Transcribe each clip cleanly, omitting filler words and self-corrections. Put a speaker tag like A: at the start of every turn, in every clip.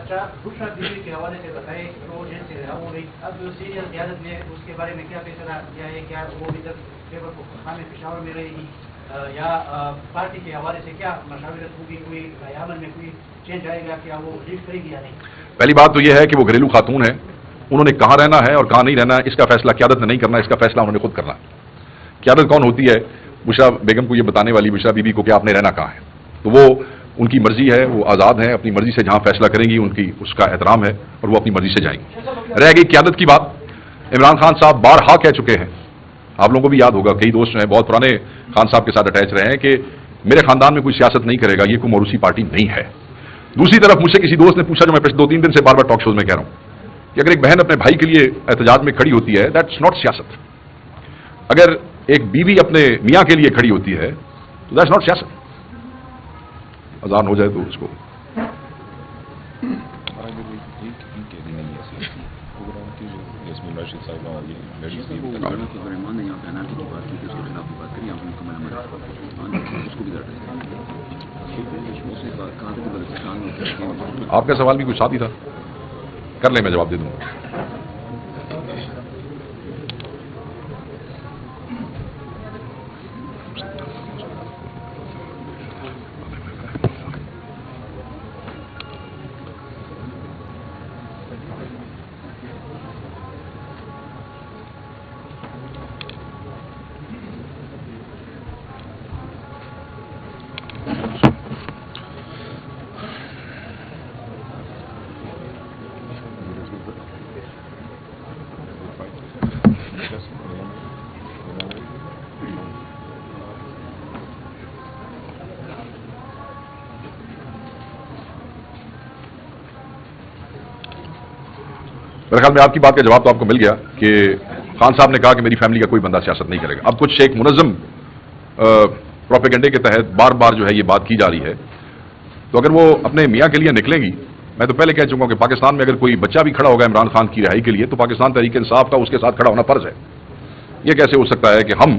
A: अच्छा, दूसरा बीवी के हवाले से बताएं, वो जेल से रिहा हो गई, अब जो सीनियर क़यादत ने उसके बारे में क्या फैसला किया है? क्या वो इधर पेपर को खाने पेशावर में रहेगी या पार्टी के हवाले से क्या मशावरत होगी? कोई क़यामत में कोई चेंज आएगा? क्या वो लीड करेगी या नहीं?
B: पहली बात तो यह है कि वो घरेलू खातून है, उन्होंने कहाँ रहना है और कहाँ नहीं रहना है इसका फैसला क़यादत ने नहीं करना, इसका फैसला उन्होंने खुद करना है। क़यादत कौन होती है? बुशरा बेगम को ये बताने वाली, बुशरा बीबी को कि आपने रहना कहाँ है। तो वो उनकी मर्जी है, वो आज़ाद है, अपनी मर्जी से जहाँ फैसला करेंगी उनकी उसका एहतराम है और वो अपनी मर्जी से जाएंगी। रह गई क़यादत की बात, इमरान खान साहब बारहा कह चुके हैं, आप लोगों को भी याद होगा, कई दोस्त हैं बहुत पुराने खान साहब के साथ अटैच रहे हैं कि मेरे खानदान में कोई सियासत नहीं करेगा, ये कोई मोरूसी पार्टी नहीं है। दूसरी तरफ मुझसे किसी दोस्त ने पूछा, जो मैं पिछले 2-3 दिन से बार बार टॉक शोज में कह रहा हूं, कि अगर एक बहन अपने भाई के लिए एहतजाज में खड़ी होती है, दैट्स नॉट सियासत। अगर एक बीवी अपने मियां के लिए खड़ी होती है तो दैट्स नॉट सियासत। अजान हो जाए तो उसको आपका सवाल भी कुछ साथ ही था, कर ले, मैं जवाब दे दूंगा। मेरे ख्याल में आपकी बात का जवाब तो आपको मिल गया कि खान साहब ने कहा कि मेरी फैमिली का कोई बंदा सियासत नहीं करेगा। अब कुछ एक मुनज़्ज़म प्रोपेगेंडे के तहत बार बार जो है ये बात की जा रही है, तो अगर वो अपने मियाँ के लिए निकलेंगी, मैं तो पहले कह चुका हूं कि पाकिस्तान में अगर कोई बच्चा भी खड़ा होगा इमरान खान की रिहाई के लिए तो पाकिस्तान तहरीक इंसाफ का उसके साथ खड़ा होना फर्ज है। ये कैसे हो सकता है कि हम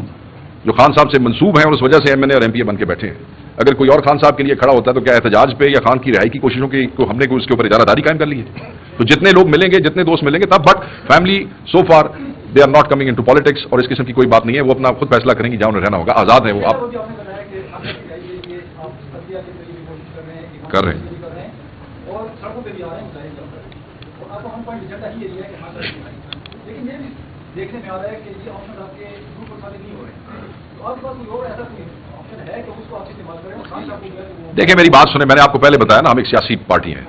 B: जो खान साहब से मंसूब हैं और उस वजह से एमएनए और एमपीए बन के बैठे हैं, अगर कोई और खान साहब के लिए खड़ा होता है तो क्या एहतजाज पे या खान की रिहाई की कोशिशों की को हमने कोई उसके ऊपर इजारादारी कायम कर ली है? तो जितने लोग मिलेंगे, जितने दोस्त मिलेंगे तब, but family so far they are not coming into politics और इस किस्म की कोई बात नहीं है। वो अपना खुद फैसला करेंगी, जहां उन्हें रहना होगा, आजाद है वो। आप कर रहे हैं देखने में आ रहा है कि ये ऑप्शन आपके ग्रुप और साथ नहीं हो रहे हैं, तो आपके पास कोई और ऐसा कोई ऑप्शन है कि उसको आप इस्तेमाल करें? देखिए मेरी बात सुने, मैंने आपको पहले बताया ना, हम एक सियासी पार्टी हैं,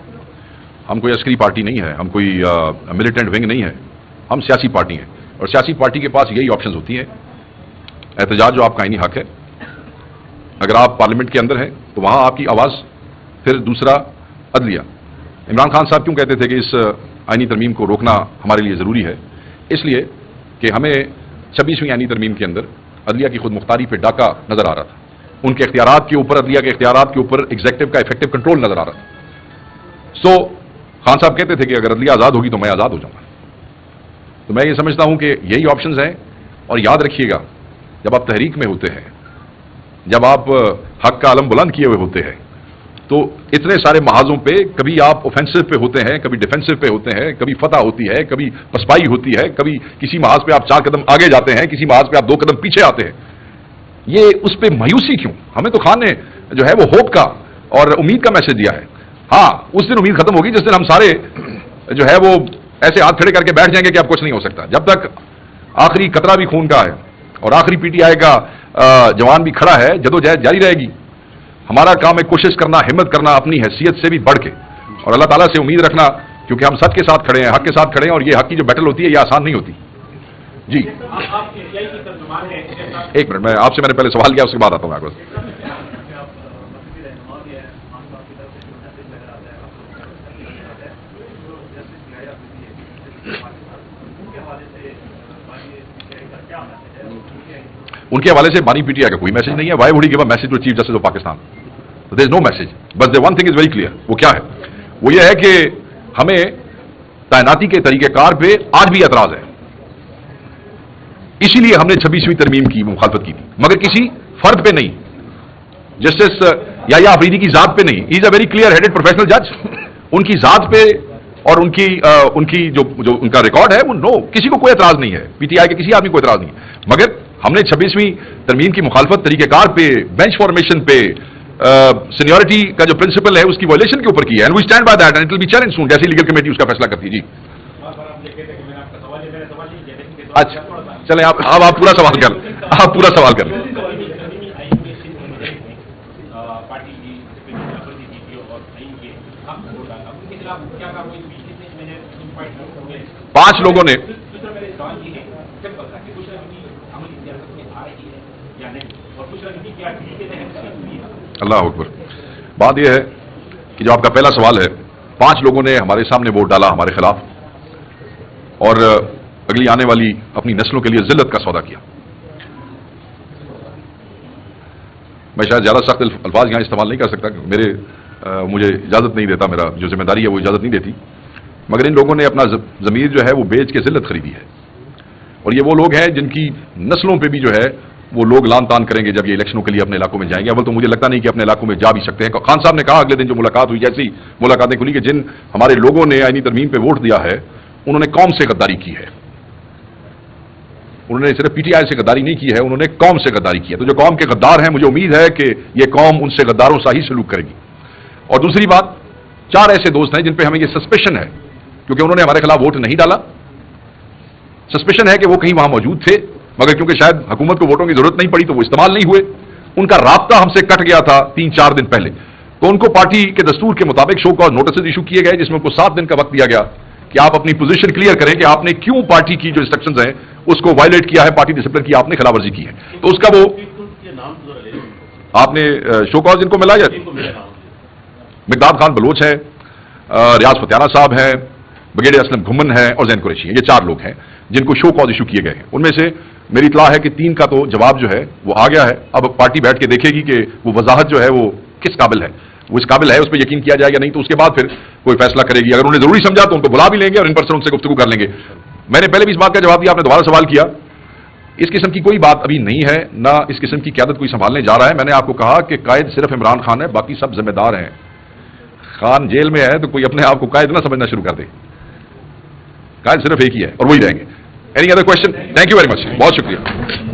B: हम कोई अस्करी पार्टी नहीं है, हम कोई मिलिटेंट विंग नहीं है, हम सियासी पार्टी हैं और सियासी पार्टी के पास यही ऑप्शंस होती हैं। एहतजाज जो आपका आईनी हक है, अगर आप पार्लियामेंट के अंदर हैं तो वहां आपकी आवाज, फिर दूसरा अदलिया। इमरान खान साहब क्यों कहते थे कि इस आईनी तरमीम को रोकना हमारे लिए जरूरी है? इसलिए कि हमें 26वीं आईनी तरमीम के अंदर अदलिया की खुद मुख्तारी पे डाका नजर आ रहा था, उनके इख्तियारात के ऊपर, अदलिया के इख्तियारात के ऊपर एग्जीक्यूटिव का इफेक्टिव कंट्रोल नजर आ रहा था। सो खान साहब कहते थे कि अगर अदलिया आजाद होगी तो मैं आजाद हो जाऊंगा। तो मैं ये समझता हूं कि यही ऑप्शंस हैं। और याद रखिएगा, जब आप तहरीक में होते हैं, जब आप हक का आलम बुलंद किए हुए होते हैं, तो इतने सारे महाजों पे कभी आप ऑफेंसिव पे होते हैं, कभी डिफेंसिव पे होते हैं, कभी फतह होती है, कभी पसपाई होती है, कभी किसी महाज पे आप 4 कदम आगे जाते हैं, किसी महाज पे आप 2 कदम पीछे आते हैं। ये उस पे मायूसी क्यों? हमें तो खान ने जो है वो होप का और उम्मीद का मैसेज दिया है। हाँ, उस दिन उम्मीद खत्म होगी जिस दिन हम सारे जो है वो ऐसे हाथ खड़े करके बैठ जाएंगे कि अब कुछ नहीं हो सकता। जब तक आखिरी कतरा भी खून का है और आखिरी पीटीआई का जवान भी खड़ा है, जदोजहद जारी रहेगी। हमारा काम है कोशिश करना, हिम्मत करना, अपनी हैसियत से भी बढ़ के, और अल्लाह ताला से उम्मीद रखना, क्योंकि हम सच के साथ खड़े हैं, हक के साथ खड़े हैं, और ये हक की जो बैटल होती है ये आसान नहीं होती। जी एक मिनट, मैं आपसे मैंने पहले सवाल किया, उसके बाद आता हूं आपको। उनके हवाले से बानी पीटीआई का कोई मैसेज नहीं है। Why would he give a message to chief justice of Pakistan? There is no message, but the one thing is very clear. वो क्या है? वो ये है कि हमें तैनाती के तरीकेकार पे आज भी एतराज है, इसीलिए हमने 26वीं तरमीम की मुखालफत की थी, मगर किसी फर्द पे नहीं, जस्टिस या अफरीदी की जात पे नहीं। He is a very clear headed professional जज, ان کی ذات پہ اور ان کی جو ان کا ریکارڈ ہے وہ نو، کسی کو کوئی اعتراض نہیں ہے، پی ٹی آئی کے کسی آدمی کو اعتراض نہیں ہے، مگر ہم نے 26ویں ترمیم کی مخالفت طریقہ کار پہ، بینچ فارمیشن پہ، سینیورٹی کا جو پرنسپل ہے اس کی وائلیشن کے اوپر کی ہے، and we stand by that and it will be challenge soon, جیسے لیگل کمیٹی اس کا فیصلہ کرتی ہے. جی اچھا چلیں آپ پورا سوال کر لیں، آپ پورا سوال کر لیں. پانچ لوگوں نے اللہ اکبر. بات یہ ہے کہ جو آپ کا پہلا سوال ہے، 5 لوگوں نے ہمارے سامنے ووٹ ڈالا ہمارے خلاف اور اگلی آنے والی اپنی نسلوں کے لیے ذلت کا سودا کیا. میں شاید زیادہ سخت الفاظ یہاں استعمال نہیں کر سکتا، مجھے اجازت نہیں دیتا، میرا جو ذمہ داری ہے وہ اجازت نہیں دیتی، مگر ان لوگوں نے اپنا ضمیر جو ہے وہ بیچ کے ذلت خریدی ہے. اور یہ وہ لوگ ہیں جن کی نسلوں پہ بھی جو ہے وہ لوگ لان تان کریں گے جب یہ الیکشنوں کے لیے اپنے علاقوں میں جائیں گے. اول تو مجھے لگتا نہیں کہ اپنے علاقوں میں جا بھی سکتے ہیں. خان صاحب نے کہا اگلے دن جو ملاقات ہوئی، جیسی ملاقاتیں کھلی کہ جن ہمارے لوگوں نے آئینی ترمیم پہ ووٹ دیا ہے انہوں نے قوم سے غداری کی ہے. انہوں نے صرف پی ٹی آئی سے غداری نہیں کی ہے، انہوں نے قوم سے غداری کی ہے. تو جو قوم کے غدار ہیں مجھے امید ہے کہ یہ قوم ان سے غداروں سا ہی سلوک کرے گی. اور دوسری بات، 4 ایسے دوست ہیں جن پہ ہمیں یہ سسپیشن ہے، کیونکہ انہوں نے ہمارے خلاف ووٹ نہیں ڈالا، سسپیشن ہے کہ وہ کہیں وہاں موجود تھے، مگر کیونکہ شاید حکومت کو ووٹوں کی ضرورت نہیں پڑی تو وہ استعمال نہیں ہوئے. ان کا رابطہ ہم سے کٹ گیا تھا 3-4 دن پہلے، تو ان کو پارٹی کے دستور کے مطابق شو کاز نوٹسز ایشو کیے گئے، جس میں ان کو 7 دن کا وقت دیا گیا کہ آپ اپنی پوزیشن کلیئر کریں کہ آپ نے کیوں پارٹی کی جو انسٹرکشنز ہیں اس کو وائلیٹ کیا ہے، پارٹی ڈسپلن کی آپ نے خلاف ورزی کی ہے. تو اس کا وہ آپ نے شو کاز ان کو ملا یا مقداد خان بلوچ ہے، ریاض فتیانہ صاحب ہیں، بریگیڈیئر اسلم گھمن ہے اور زین قریشی ہیں. یہ 4 لوگ ہیں جن کو شو کاز ایشو کیے گئے ہیں. ان میں سے میری اطلاع ہے کہ 3 کا تو جواب جو ہے وہ آ گیا ہے. اب پارٹی بیٹھ کے دیکھے گی کہ وہ وضاحت جو ہے وہ کس قابل ہے، وہ اس قابل ہے، اس پہ یقین کیا جائے یا نہیں، تو اس کے بعد پھر کوئی فیصلہ کرے گی. اگر انہوں نے ضروری سمجھا تو ان کو بلا بھی لیں گے اور ان پرسن ان سے گفتگو کر لیں گے. میں نے پہلے بھی اس بات کا جواب دیا، آپ نے دوبارہ سوال کیا. اس قسم کی کوئی بات ابھی نہیں ہے، نہ اس قسم کی قیادت کوئی سنبھالنے جا رہا ہے. میں نے آپ کو کہا کہ قائد صرف عمران خان ہے، باقی سب ذمہ دار ہیں. خان جیل میں ہے تو کوئی اپنے آپ کو قائد نہ سمجھنا شروع کر دے. قائد صرف ایک ہی ہے اور وہی رہیں گے. Any other question? Thank you very much, بہت شکریہ.